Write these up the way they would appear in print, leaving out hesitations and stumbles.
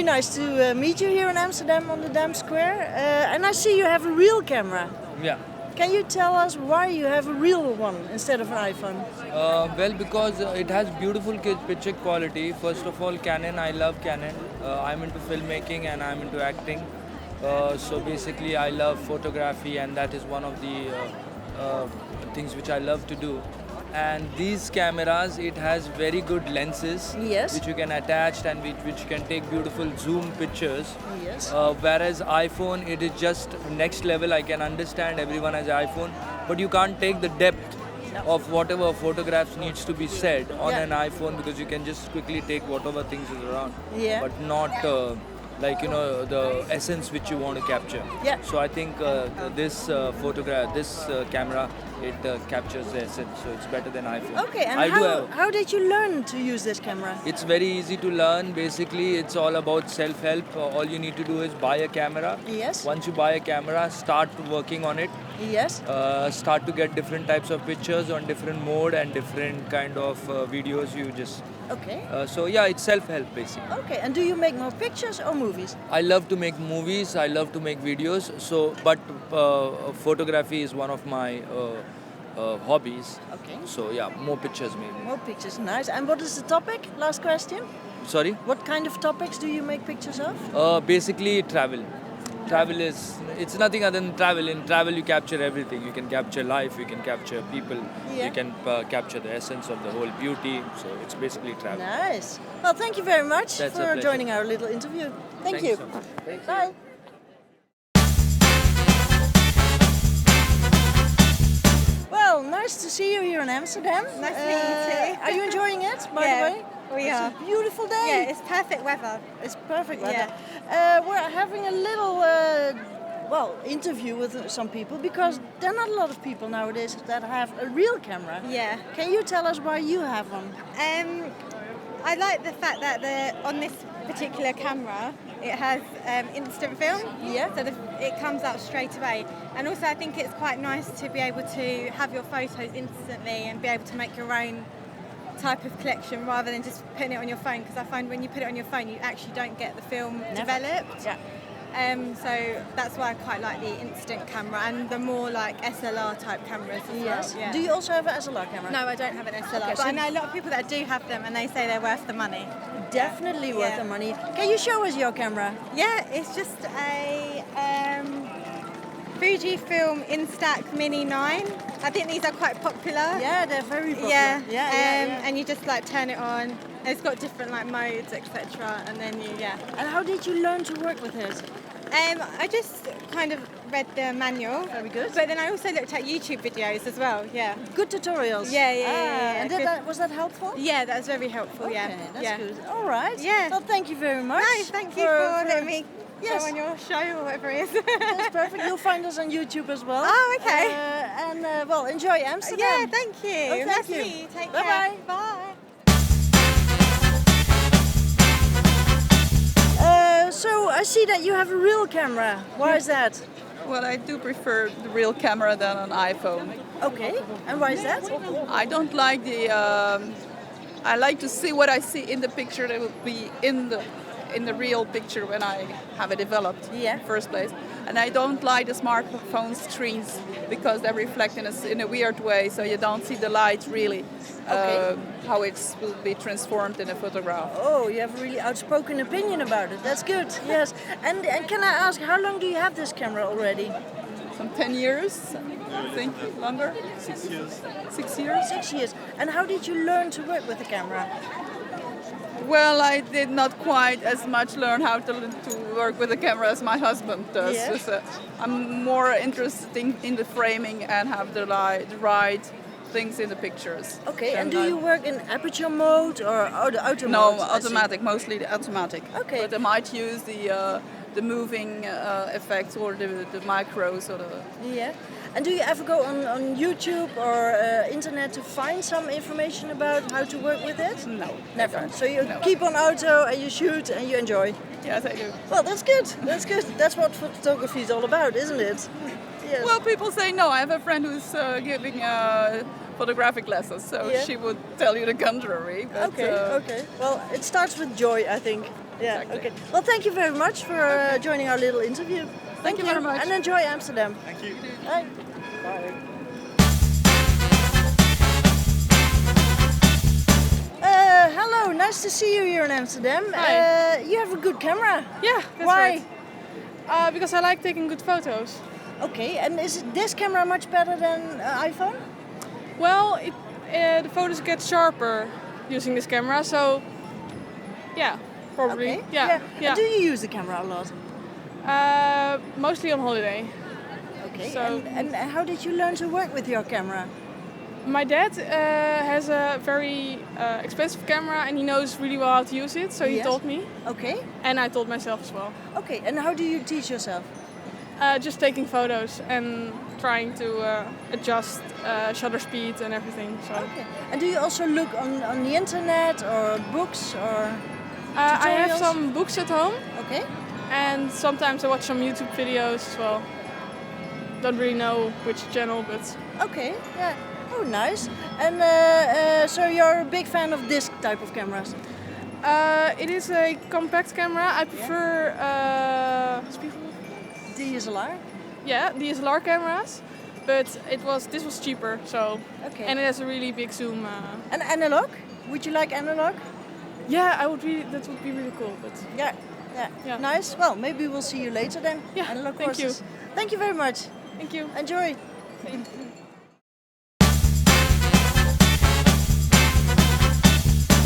very nice to meet you here in Amsterdam on the Dam Square. And I see you have a real camera. Yeah. Can you tell us why you have a real one instead of an iPhone? Well, because it has beautiful picture quality. First of all, Canon. I love Canon. I'm into filmmaking and I'm into acting. So basically, I love photography, and that is one of the things which I love to do. And these cameras, it has very good lenses, Yes. which you can attach and which can take beautiful zoom pictures. Yes. Whereas iPhone, it is just next level. I can understand everyone has iPhone, but you can't take the depth of whatever photographs needs to be said on an iPhone, because you can just quickly take whatever things is around, but not the essence which you want to capture. Yeah. So I think this camera, it captures the essence, so it's better than iPhone. Okay, and how did you learn to use this camera? It's very easy to learn. Basically, it's all about self-help. All you need to do is buy a camera. Yes. Once you buy a camera, start working on it. Yes. Start to get different types of pictures on different mode and different kind of videos. You just Okay. so yeah, it's self-help basically. Okay, and do you make more pictures or movies? I love to make movies. I love to make videos. So, but photography is one of my hobbies. Okay. So yeah, more pictures maybe. More pictures, nice. And what is the topic? Last question. Sorry. What kind of topics do you make pictures of? Basically travel. Travel it's nothing other than travel. In travel you capture everything. You can capture life, you can capture people, Yeah. you can capture the essence of the whole beauty. So it's basically travel. Nice. Well, thank you very much That's a for pleasure. joining our little interview. Thank you. so much. Thank you. Bye. Well, nice to see you here in Amsterdam. Nice to meet you too. Are you enjoying it, by Yeah, the way? we It's are. a beautiful day. Yeah, it's perfect weather. It's perfect weather. Yeah. We're having a little, interview with some people, because there are not a lot of people nowadays that have a real camera. Yeah. Can you tell us why you have one? I like the fact that on this particular camera, it has instant film. Yeah. So it comes out straight away. And also I think it's quite nice to be able to have your photos instantly and be able to make your own type of collection rather than just putting it on your phone, because I find when you put it on your phone you actually don't get the film developed. Yeah. So that's why I quite like the instant camera and the more like SLR type cameras as Yes. well. Yeah. Do you also have an SLR camera? No, I don't have an SLR, Okay, but so- I know a lot of people that do have them and they say they're worth the money. Definitely worth Yeah. the money. Can you show us your camera? Yeah, it's just a Fujifilm Instax Mini 9. I think these are quite popular. Yeah, they're very popular. Yeah. And you just like turn it on. It's got different like modes, etc. And then And how did you learn to work with it? I just kind of read the manual. Very good. But then I also looked at YouTube videos as well. Yeah. Good tutorials. Yeah. And was that helpful? Yeah, that was very helpful. Okay, Yeah. that's yeah. good. All right. Yeah. Well, thank you very much. No, thank you for letting me Yes. go on your show or whatever it is. That's perfect. You'll find us on YouTube as well. Oh, okay. Enjoy Amsterdam. Yeah, thank you. Oh, thank Nice to you. meet you. Take Bye-bye. care. Bye. So I see that you have a real camera. Why is that? Well, I do prefer the real camera than an iPhone. Okay. And why is that? I don't like I like to see what I see in the picture that will be in the real picture when I have it developed in the first place. And I don't like the smartphone screens because they reflect in a weird way, so you don't see the light really, how it will be transformed in a photograph. Oh, you have a really outspoken opinion about it. That's good. Yes. And can I ask, how long do you have this camera already? Some 10 years, I think, longer? 6 years. 6 years? 6 years. And how did you learn to work with the camera? Well, I did not quite as much learn how to work with the camera as my husband does. Yeah. Just, I'm more interested in the framing and have the right things in the pictures. Okay, and do you work in aperture mode or auto No, mode? I see. automatic, mostly the automatic. Okay. But I might use the moving effects or the macros or the... Yeah. And do you ever go on YouTube or internet to find some information about how to work with it? No. Never. So you No. keep on auto and you shoot and you enjoy. Yes, I do. Well, that's good. That's good. That's what photography is all about, isn't it? Yes. Well, people say no. I have a friend who's giving photographic lessons, so Yeah. she would tell you the contrary. But, Okay. Well, it starts with joy, I think. Yeah. Exactly. Okay. Well, thank you very much for joining our little interview. Thank you very much. And enjoy Amsterdam. Thank you. Bye. Bye. Hello, nice to see you here in Amsterdam. Hi. You have a good camera. Yeah, that's Why? right. Because I like taking good photos. Okay, and is this camera much better than iPhone? Well, the photos get sharper using this camera, so yeah, probably. Okay. Yeah. And do you use the camera a lot? Mostly on holiday. Okay. So- and how did you learn to work with your camera? My dad has a very expensive camera and he knows really well how to use it, so he Yes. taught me, Okay. and I taught myself as well. Okay. And how do you teach yourself? Just taking photos and trying to adjust shutter speed and everything. So Okay. And do you also look on the internet or books or? I have tutorials? some books at home, Okay. and sometimes I watch some YouTube videos as well. Don't really know which channel, but Okay. Yeah. Oh, nice. And so you're a big fan of this type of cameras? it is a compact camera. I prefer DSLR. DSLR cameras, but this was cheaper. So Okay. and it has a really big zoom. And analog? Would you like analog? Yeah, that would be really cool. But Yeah. Yeah. Yeah. Nice. Well, maybe we'll see you later then. Yeah, Analog thank you. courses. Thank you very much. thank you. Enjoy.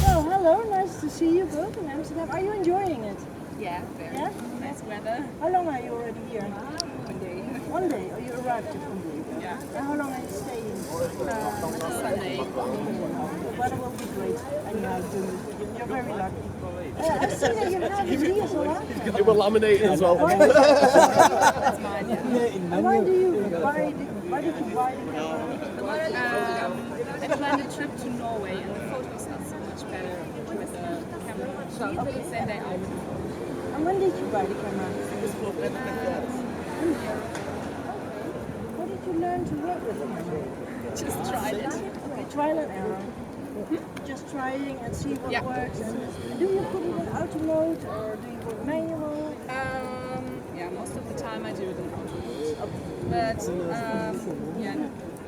Oh, hello. Nice to see you both in Amsterdam. Are you enjoying it? Yeah, very Yeah? nice weather. How long are you already here? 1 day. 1 day. Oh, you arrived just 1 day. Yeah. And how long are you staying? Sunday. The weather will be great. Anyhow, you're very lucky. I see that you have a DSLR. It will laminate as well. That's mine, yeah. And why did you buy the camera? I planned a trip to Norway and the photos are so much better with the camera. Then they are. And when did you buy the camera? How did you learn to work with the camera? Just tried it. Okay, trial and error. Just trying and see what works. And do you put it in auto mode or do you work manual? Yeah, most of the time I do it in auto mode. But yeah,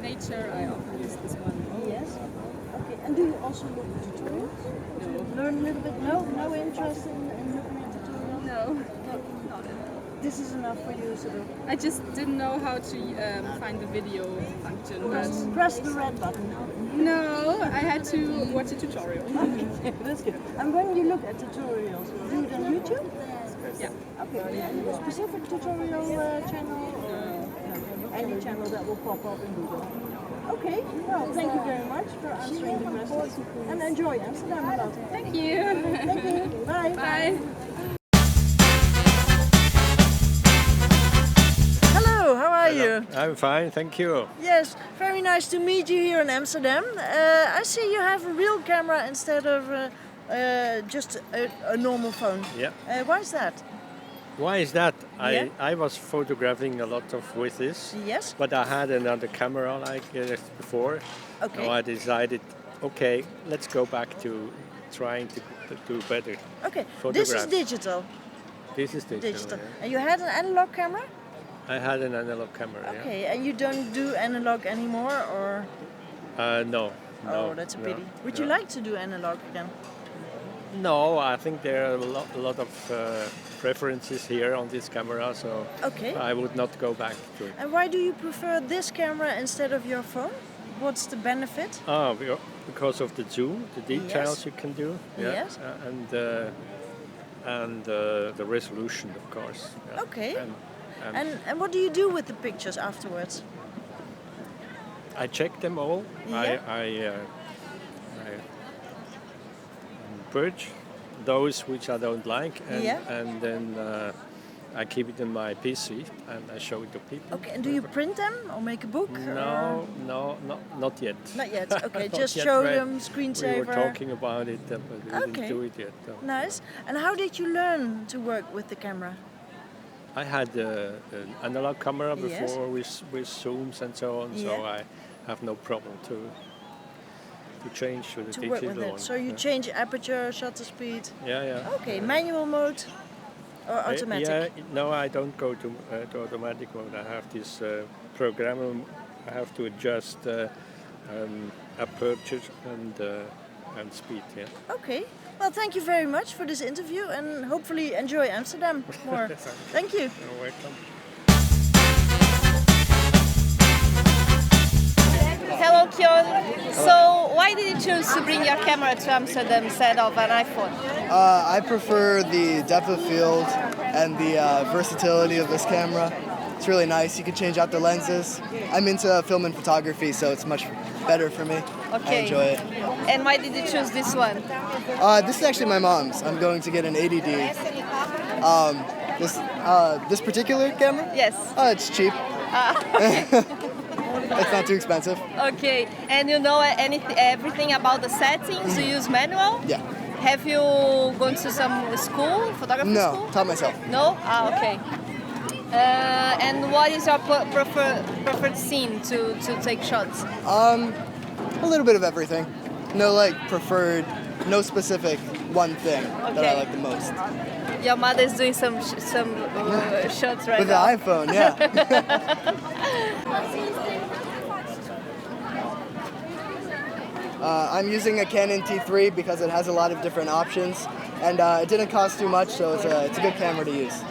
nature I often use this one. Yes. Okay. And do you also look at tutorials? Learn a little bit? No interest in looking at tutorials? No, not at all. This is enough for you, sort of. I just didn't know how to find the video function. But Press the red button. no, I had to watch a tutorial. Okay, that's good. And when you look at tutorials, do it on YouTube? Yeah. Okay. Any specific tutorial channel or any channel that will pop up in Google? Okay. Well, thank you very much for answering the questions and enjoy Amsterdam a lot. Thank you. Thank you. Bye. Bye. Hello. How are you? I'm fine, thank you. Yes. Very nice to meet you here in Amsterdam. I see you have a real camera instead of just a normal phone. Yeah. Why is that? Why is that? Yeah. I was photographing a lot of with this, Yes. but I had another camera like before. Okay. So I decided, okay, let's go back to trying to do better. Okay. This is Photographs. digital. This is digital. Digital. yeah. And you had an analog camera? I had an analog camera. Okay. And you don't do analog anymore, or? Yeah. No. Oh, that's a no, pity. Would you no. like to do analog again? No, I think there are a lot of preferences here on this camera, so Okay. I would not go back to it. And why do you prefer this camera instead of your phone? What's the benefit? Because of the zoom, the details Yes. you can do. Yeah. Yes. And the resolution, of course. Yeah. Okay. And And what do you do with the pictures afterwards? I check them all. Yeah. I purge those which I don't like, and, Yeah. and then I keep it in my PC and I show it to people. Okay. And do you print them or make a book? No, not yet. Not yet. Okay. Not Just yet, show but them We screensaver. were talking about it, but we Okay. didn't do it yet. No. Nice. And how did you learn to work with the camera? I had an analog camera Yes. before with zooms and so on, so Yeah. I have no problem to to change with the To work digital with it. one. So you change aperture, shutter speed. Yeah. Okay, manual mode or automatic? Yeah, no, I don't go to automatic mode. I have this program. I have to adjust aperture and speed. Yeah. Okay. Well, thank you very much for this interview and hopefully enjoy Amsterdam more. Thank you. You're welcome. Hello, Kyon. So, why did you choose to bring your camera to Amsterdam instead of an iPhone? I prefer the depth of field and the versatility of this camera. It's really nice. You can change out the lenses. I'm into film and photography, so it's much better for me. Okay. I enjoy it. And why did you choose this one? This is actually my mom's. I'm going to get an 80D. This particular camera? Yes. It's cheap. It's not too expensive. Okay. And you know everything about the settings? You use manual? Yeah. Have you gone to some school, photography No, school? taught myself. No? Okay. And what is your preferred scene to take shots? A little bit of everything. No preferred, no specific one thing that I like the most. Your mother is doing some shots right With now. the iPhone, yeah. I'm using a Canon T3 because it has a lot of different options, and it didn't cost too much, so it's a good camera to use.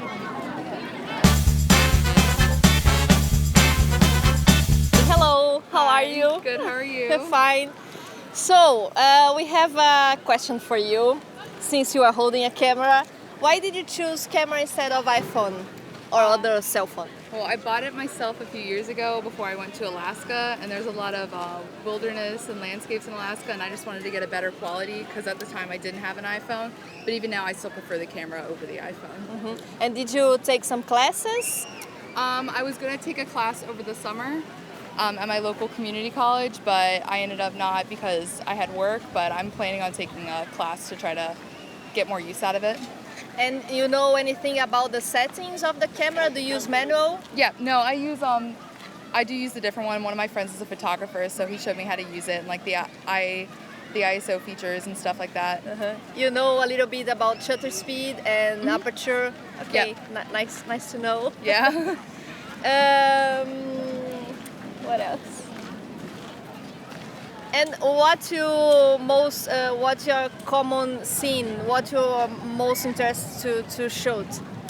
Hello, how are you? Good, how are you? Fine. So, we have a question for you. Since you are holding a camera, why did you choose camera instead of iPhone or other cell phone? Well, I bought it myself a few years ago before I went to Alaska, and there's a lot of wilderness and landscapes in Alaska, and I just wanted to get a better quality because at the time I didn't have an iPhone, but even now I still prefer the camera over the iPhone. Mm-hmm. And did you take some classes? I was going to take a class over the summer at my local community college, but I ended up not because I had work, but I'm planning on taking a class to try to get more use out of it. And you know anything about the settings of the camera? Do you use manual? Yeah, no, I do use a different one. One of my friends is a photographer, so he showed me how to use it and like the ISO features and stuff like that. Uh-huh. You know a little bit about shutter speed and aperture. Okay, Yep. nice to know. Yeah. What else? And what's your common scene? What you're most interested to shoot?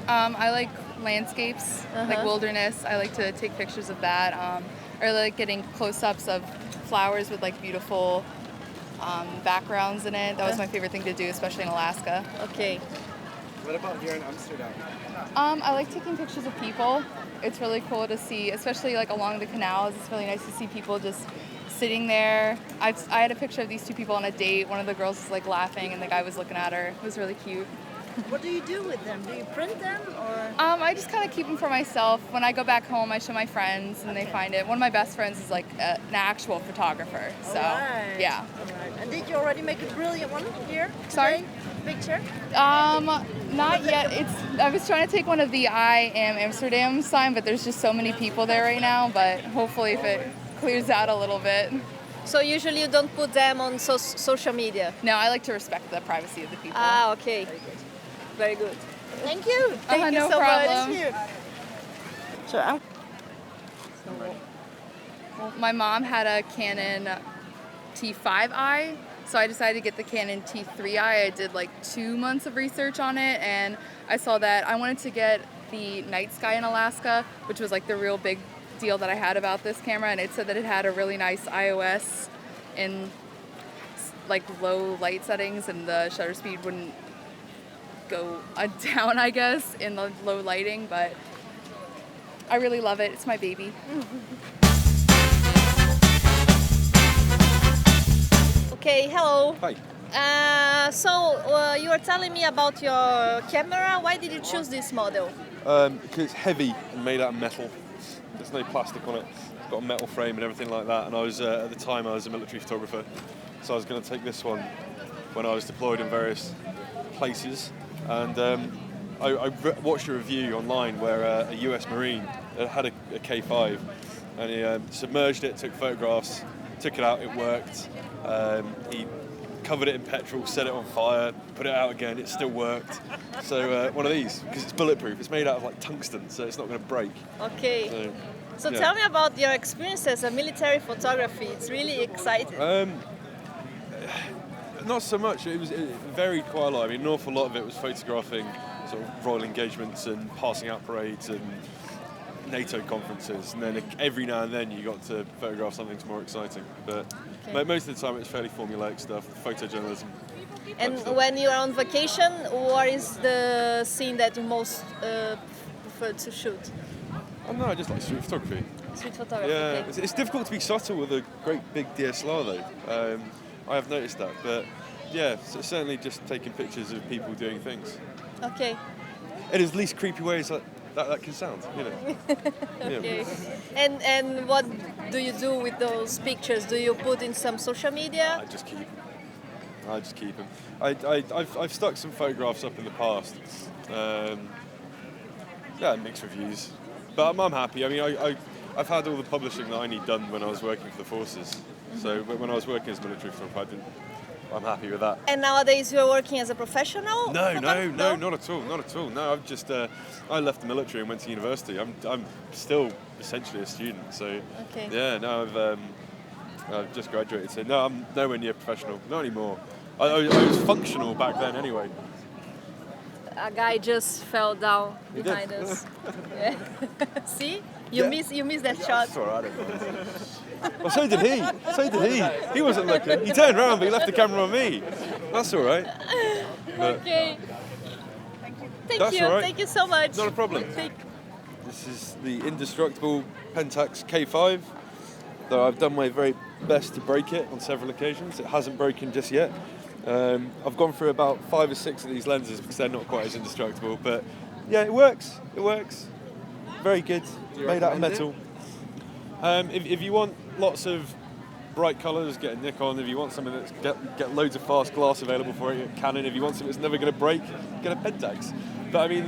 I like landscapes, like wilderness. I like to take pictures of that. Or like getting close-ups of flowers with like beautiful backgrounds in it. That was my favorite thing to do, especially in Alaska. Okay. What about here in Amsterdam? I like taking pictures of people. It's really cool to see, especially like along the canals. It's really nice to see people just sitting there. I had a picture of these two people on a date. One of the girls was like laughing and the guy was looking at her. It was really cute. What do you do with them? Do you print them or? I just kind of keep them for myself. When I go back home, I show my friends and they find it. One of my best friends is like an actual photographer. So, yeah. All right. And did you already make a brilliant one here? Sorry? Picture? Not yet. I was trying to take one of the I am Amsterdam sign, but there's just so many people there right now. But hopefully if it clears out a little bit. So usually you don't put them on social media? No, I like to respect the privacy of the people. Ah, okay. Very good. Thank you. Thank you no so problem. much. So I'm My mom had a Canon T5i, so I decided to get the Canon T3i. I did like 2 months of research on it, and I saw that I wanted to get the night sky in Alaska, which was like the real big deal that I had about this camera, and it said that it had a really nice iOS in like low light settings, and the shutter speed wouldn't go down, I guess, in the low lighting, but I really love it. It's my baby. Okay, hello. Hi. You were telling me about your camera. Why did you choose this model? Because it's heavy and made out of metal. There's no plastic on it. It's got a metal frame and everything like that. And I was at the time I was a military photographer, so I was going to take this one when I was deployed in various places. And I watched a review online where a US Marine had a K5, and he submerged it, took photographs, took it out, it worked. He covered it in petrol, set it on fire, put it out again, it still worked. So one of these, because it's bulletproof, it's made out of like tungsten, so it's not going to break. Okay. So yeah. tell me about your experience as a military photography. It's really exciting. Not so much. It varied quite a lot. I mean, an awful lot of it was photographing sort of royal engagements and passing out parades and NATO conferences, and then every now and then you got to photograph something more exciting. But most of the time it was fairly formulaic stuff, photojournalism. And when you're on vacation, what is the scene that you most prefer to shoot? Oh no, I just like street photography. Street photography. Yeah, Okay. it's difficult to be subtle with a great big D-SLR though. I have noticed that, but yeah, certainly just taking pictures of people doing things. Okay. In as least creepy ways that can sound, you know. Okay. Yeah. And what do you do with those pictures? Do you put in some social media? I just keep them. I've stuck some photographs up in the past. Yeah, mixed reviews, but I'm happy. I mean, I've had all the publishing that I need done when I was working for the forces. So when I was working as a military photographer, I'm happy with that. And nowadays you're working as a professional? No, not at all. No, I've just I left the military and went to university. I'm still essentially a student. So yeah, no, I've just graduated. So no, I'm nowhere near professional. Not anymore. I was functional back then anyway. A guy just fell down behind us. Yeah. See? You missed that shot. That's all right. Well, so did he. He wasn't looking. He turned around, but he left the camera on me. That's all right. Okay. Thank That's you. all right. Thank you so much. Not a problem. This is the indestructible Pentax K5. Though I've done my very best to break it on several occasions. It hasn't broken just yet. I've gone through about 5 or 6 of these lenses because they're not quite as indestructible. But yeah, it works. Very good. Made out of metal. If you want lots of bright colours, get a Nikon. If you want something that's get loads of fast glass available for it, get Canon. If you want something that's never going to break, get a Pentax. But I mean,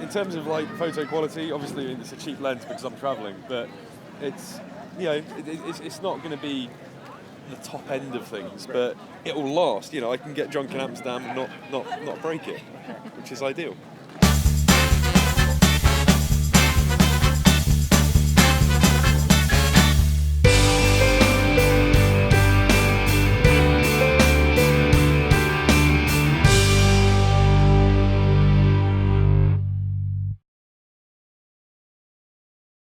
in terms of like photo quality, obviously it's a cheap lens because I'm travelling. But it's it's not going to be the top end of things, but it will last. You know, I can get drunk in Amsterdam and not break it, which is ideal.